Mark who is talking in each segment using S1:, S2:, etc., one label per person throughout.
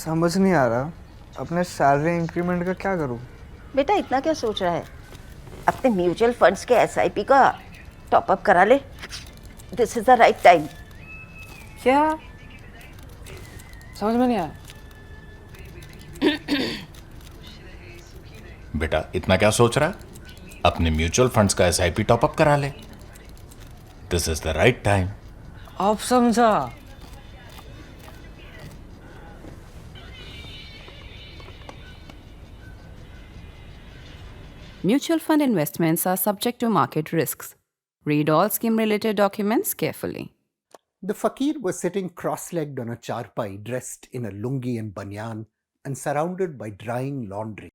S1: समझ नहीं आ रहा अपने सैलरी इंक्रीमेंट का क्या करूं।
S2: बेटा इतना क्या सोच रहा है? अपने म्यूचुअल फंड्स के एसआईपी का टॉप अप करा ले। This is the right time.
S3: क्या? समझ में नहीं आया।
S4: बेटा इतना क्या सोच रहा है? अपने म्यूचुअल फंड्स का एसआईपी टॉपअप करा ले। This is the right time.
S3: अब समझा।
S5: Mutual fund investments are subject to market risks. Read all scheme related documents carefully.
S6: The fakir was sitting cross-legged on a charpai, dressed in a lungi and banyan and surrounded by drying laundry.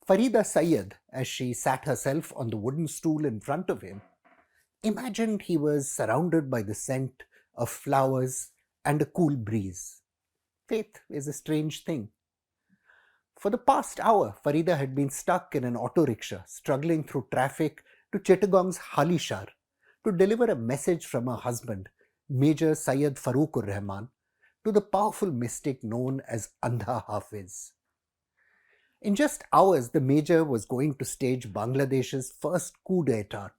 S6: Farida Sayyid, as she sat herself on the wooden stool in front of him, imagined he was surrounded by the scent of flowers and a cool breeze. Faith is a strange thing. For the past hour, Farida had been stuck in an auto rickshaw, struggling through traffic to Chittagong's Halishar to deliver a message from her husband, Major Syed Farooqur Rahman, to the powerful mystic known as Andha Hafiz. In just hours, the Major was going to stage Bangladesh's first coup d'etat.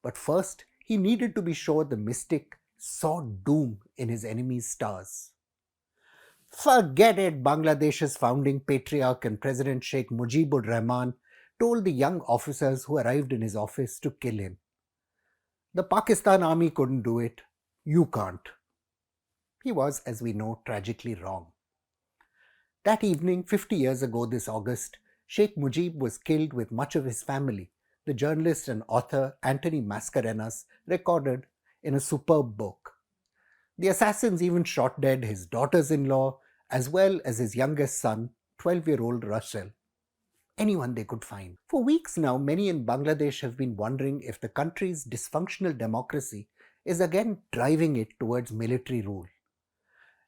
S6: But first, he needed to be sure the mystic saw doom in his enemy's stars. Forget it, Bangladesh's founding patriarch and President Sheikh Mujibur Rahman told the young officers who arrived in his office to kill him. The Pakistan army couldn't do it. You can't. He was, as we know, tragically wrong. That evening, 50 years ago this August, Sheikh Mujib was killed with much of his family, the journalist and author Anthony Mascarenhas recorded in a superb book. The assassins even shot dead his daughters-in-law as well as his youngest son, 12-year-old Russell. Anyone they could find. For weeks now, many in Bangladesh have been wondering if the country's dysfunctional democracy is again driving it towards military rule.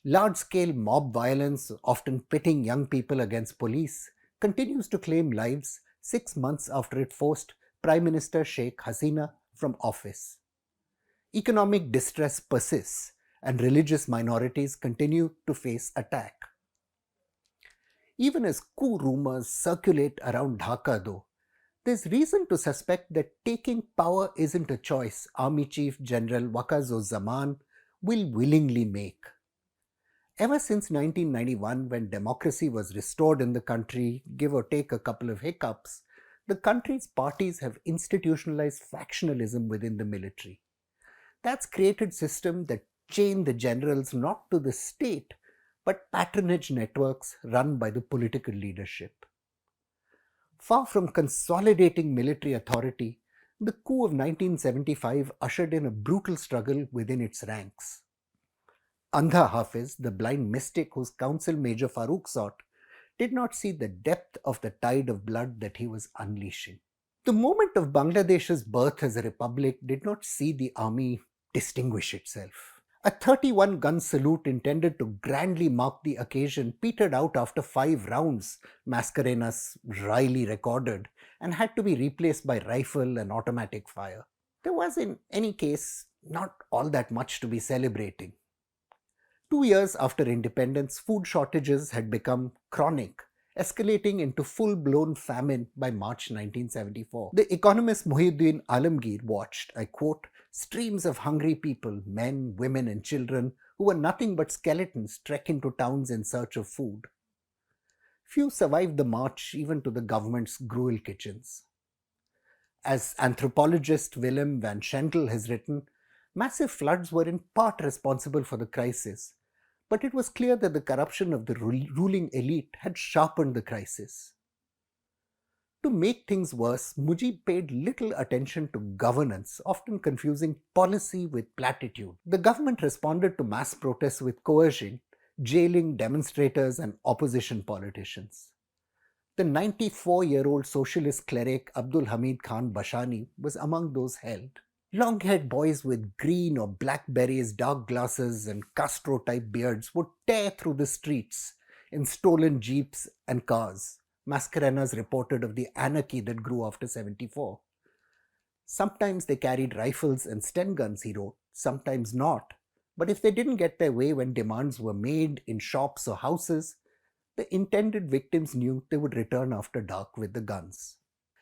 S6: Large-scale mob violence, often pitting young people against police, continues to claim lives 6 months after it forced Prime Minister Sheikh Hasina from office. Economic distress persists, and religious minorities continue to face attack. Even as coup rumors circulate around Dhaka though, there's reason to suspect that taking power isn't a choice Army Chief General Waqar-uz-Zaman will willingly make. Ever since 1991, when democracy was restored in the country, give or take a couple of hiccups, the country's parties have institutionalized factionalism within the military. That's created systems that chain the generals not to the state, but patronage networks run by the political leadership. Far from consolidating military authority, the coup of 1975 ushered in a brutal struggle within its ranks. Andha Hafiz, the blind mystic whose counsel Major Farooq sought, did not see the depth of the tide of blood that he was unleashing. The moment of Bangladesh's birth as a republic did not see the army distinguish itself. A 31-gun salute intended to grandly mark the occasion petered out after 5 rounds, Mascarenhas wryly recorded, and had to be replaced by rifle and automatic fire. There was, in any case, not all that much to be celebrating. 2 years after independence, food shortages had become chronic, escalating into full-blown famine by March 1974. The economist Muhyiddin Alamgir watched, I quote, streams of hungry people, men, women and children who were nothing but skeletons trek into towns in search of food. Few survived the march even to the government's gruel kitchens. As anthropologist Willem van Schentel has written, massive floods were in part responsible for the crisis, but it was clear that the corruption of the ruling elite had sharpened the crisis. To make things worse, Mujib paid little attention to governance, often confusing policy with platitude. The government responded to mass protests with coercion, jailing demonstrators and opposition politicians. The 94-year-old socialist cleric Abdul Hamid Khan Bashani was among those held. Long-haired boys with green or blackberries, dark glasses and Castro-type beards would tear through the streets in stolen jeeps and cars. Mascarenhas reported of the anarchy that grew after 74. Sometimes they carried rifles and Sten guns, he wrote, sometimes not, But if they didn't get their way when demands were made in shops or houses, the intended victims knew they would return after dark with the guns.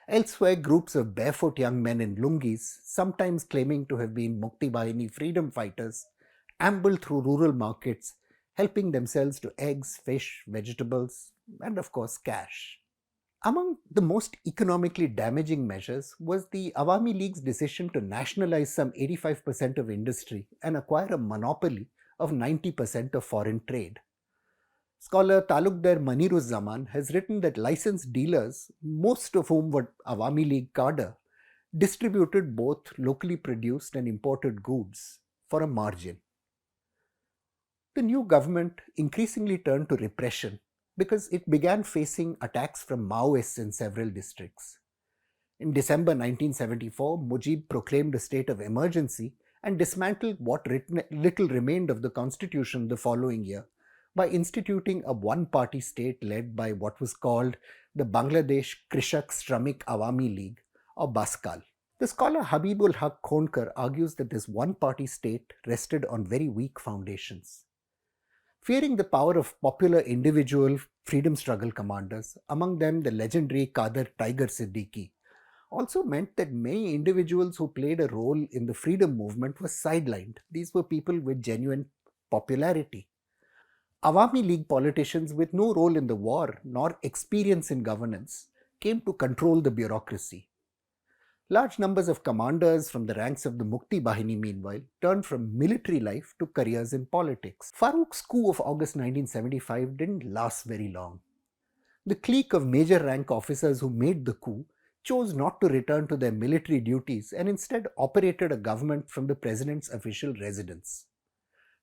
S6: Elsewhere, groups of barefoot young men in lungis, sometimes claiming to have been Mukti Bahini freedom fighters, ambled through rural markets, helping themselves to eggs, fish, vegetables, and of course cash. Among the most economically damaging measures was the Awami League's decision to nationalize some 85% of industry and acquire a monopoly of 90% of foreign trade. Scholar Talukdar Maniruzzaman has written that licensed dealers, most of whom were Awami League cadre, distributed both locally produced and imported goods for a margin. The new government increasingly turned to repression because it began facing attacks from Maoists in several districts. In December 1974, Mujib proclaimed a state of emergency and dismantled what little remained of the constitution the following year by instituting a one-party state led by what was called the Bangladesh Krishak Shramik Awami League, or BASKAL. The scholar Habibul Haq Khonkar argues that this one-party state rested on very weak foundations. Fearing the power of popular individual freedom struggle commanders, among them the legendary Kader Tiger Siddiqui, also meant that many individuals who played a role in the freedom movement were sidelined. These were people with genuine popularity. Awami League politicians with no role in the war nor experience in governance came to control the bureaucracy. Large numbers of commanders from the ranks of the Mukti Bahini, meanwhile, turned from military life to careers in politics. Farooq's coup of August 1975 didn't last very long. The clique of major rank officers who made the coup chose not to return to their military duties and instead operated a government from the president's official residence.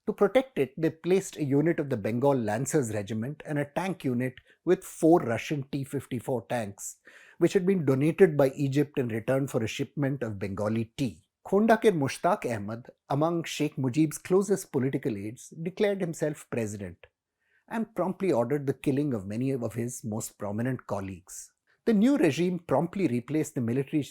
S6: To protect it, they placed a unit of the Bengal Lancers Regiment and a tank unit with 4 Russian T-54 tanks, which had been donated by Egypt in return for a shipment of Bengali tea. Khondakir Mushtaq Ahmad, among Sheikh Mujib's closest political aides, declared himself president and promptly ordered the killing of many of his most prominent colleagues. The new regime promptly replaced the military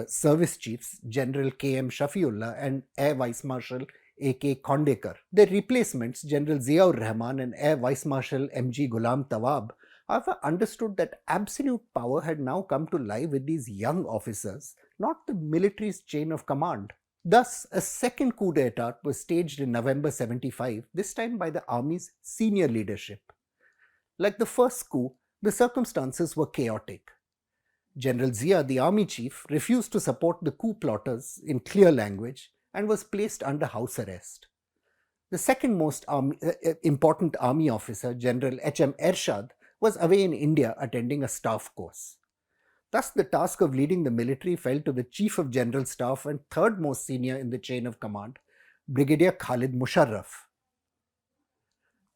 S6: service chiefs, General K.M. Shafiullah and Air Vice Marshal A.K. Khondekar. Their replacements, General Ziaur Rahman and Air Vice Marshal M.G. Ghulam Tawab, however, understood that absolute power had now come to lie with these young officers, not the military's chain of command. Thus, a second coup d'etat was staged in November 75, this time by the army's senior leadership. Like the first coup, the circumstances were chaotic. General Zia, the army chief, refused to support the coup plotters in clear language and was placed under house arrest. The second most important army officer, General H.M. Ershad, was away in India attending a staff course. Thus, the task of leading the military fell to the Chief of General Staff and third most senior in the chain of command, Brigadier Khalid Musharraf.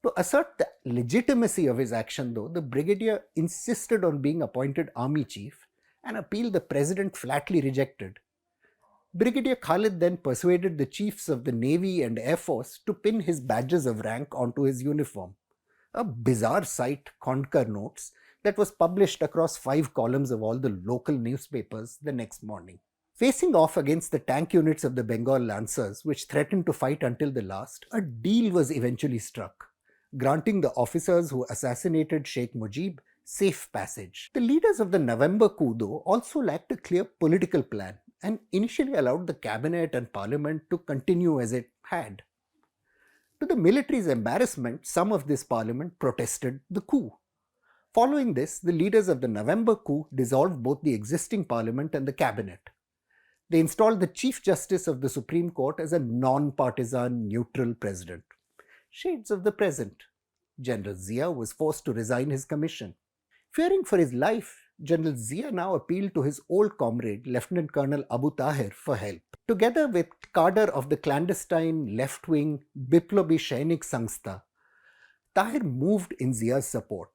S6: To assert the legitimacy of his action, though, the brigadier insisted on being appointed army chief, an appeal the president flatly rejected. Brigadier Khalid then persuaded the chiefs of the Navy and Air Force to pin his badges of rank onto his uniform. A bizarre sight, Khonkar notes, that was published across 5 columns of all the local newspapers the next morning. Facing off against the tank units of the Bengal Lancers, which threatened to fight until the last, a deal was eventually struck, granting the officers who assassinated Sheikh Mujib safe passage. The leaders of the November coup, though, also lacked a clear political plan and initially allowed the cabinet and parliament to continue as it had. To the military's embarrassment, some of this parliament protested the coup. Following this, the leaders of the November coup dissolved both the existing parliament and the cabinet. They installed the Chief Justice of the Supreme Court as a non-partisan, neutral president. Shades of the present. General Zia was forced to resign his commission. Fearing for his life, General Zia now appealed to his old comrade, Lieutenant Colonel Abu Tahir, for help. Together with cadre of the clandestine left-wing Biplobi Shainik Sangstha, Tahir moved in Zia's support.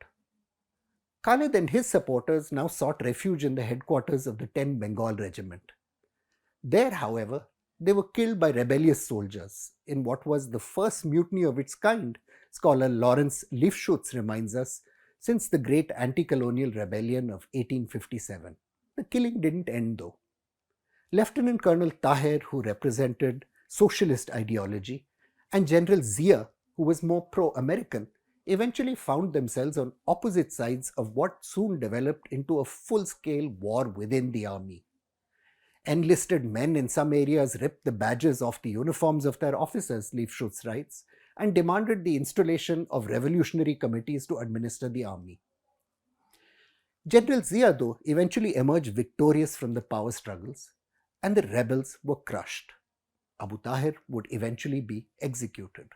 S6: Khalid and his supporters now sought refuge in the headquarters of the 10 Bengal Regiment. There, however, they were killed by rebellious soldiers in what was the first mutiny of its kind, scholar Lawrence Lifshutz reminds us, since the great anti-colonial rebellion of 1857. The killing didn't end though. Lieutenant Colonel Tahir, who represented socialist ideology, and General Zia, who was more pro-American, eventually found themselves on opposite sides of what soon developed into a full-scale war within the army. Enlisted men in some areas ripped the badges off the uniforms of their officers, Liefschutzes writes, and demanded the installation of revolutionary committees to administer the army. General Zia, though, eventually emerged victorious from the power struggles, and the rebels were crushed. Abu Tahir would eventually be executed.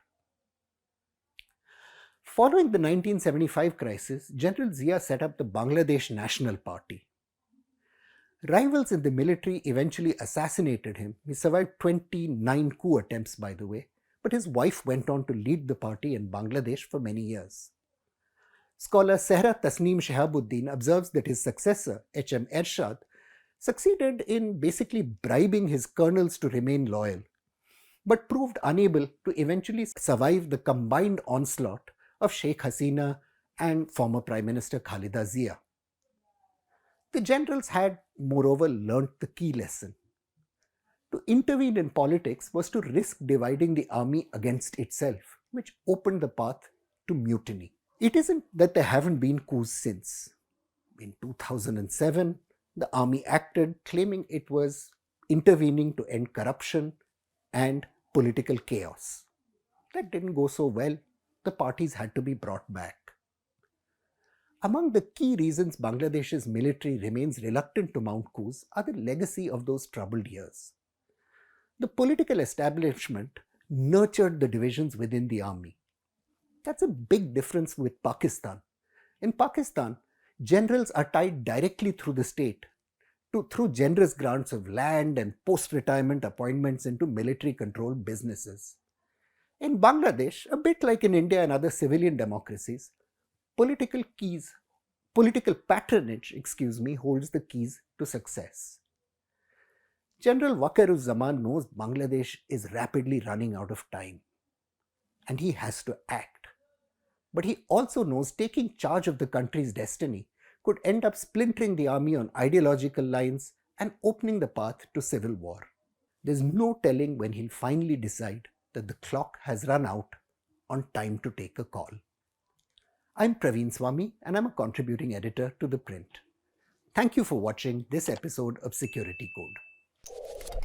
S6: Following the 1975 crisis, General Zia set up the Bangladesh National Party. Rivals in the military eventually assassinated him. He survived 29 coup attempts, by the way, but his wife went on to lead the party in Bangladesh for many years. Scholar Sehra Tasneem Shahabuddin observes that his successor, H.M. Ershad, succeeded in basically bribing his colonels to remain loyal, but proved unable to eventually survive the combined onslaught of Sheikh Hasina and former Prime Minister Khalida Zia. The generals had, moreover, learnt the key lesson. To intervene in politics was to risk dividing the army against itself, which opened the path to mutiny. It isn't that there haven't been coups since. In 2007, the army acted, claiming it was intervening to end corruption and political chaos. That didn't go so well. The parties had to be brought back. Among the key reasons Bangladesh's military remains reluctant to mount coups are the legacy of those troubled years. The political establishment nurtured the divisions within the army. That's a big difference with Pakistan. In Pakistan, generals are tied directly through the state through generous grants of land and post-retirement appointments into military-controlled businesses. In Bangladesh, a bit like in India and other civilian democracies, political patronage holds the keys to success. General Waqar-uz-Zaman knows Bangladesh is rapidly running out of time, and he has to act. But he also knows taking charge of the country's destiny could end up splintering the army on ideological lines and opening the path to civil war. There's no telling when he'll finally decide that the clock has run out on time to take a call. I'm Praveen Swami, and I'm a contributing editor to ThePrint. Thank you for watching this episode of Security Code.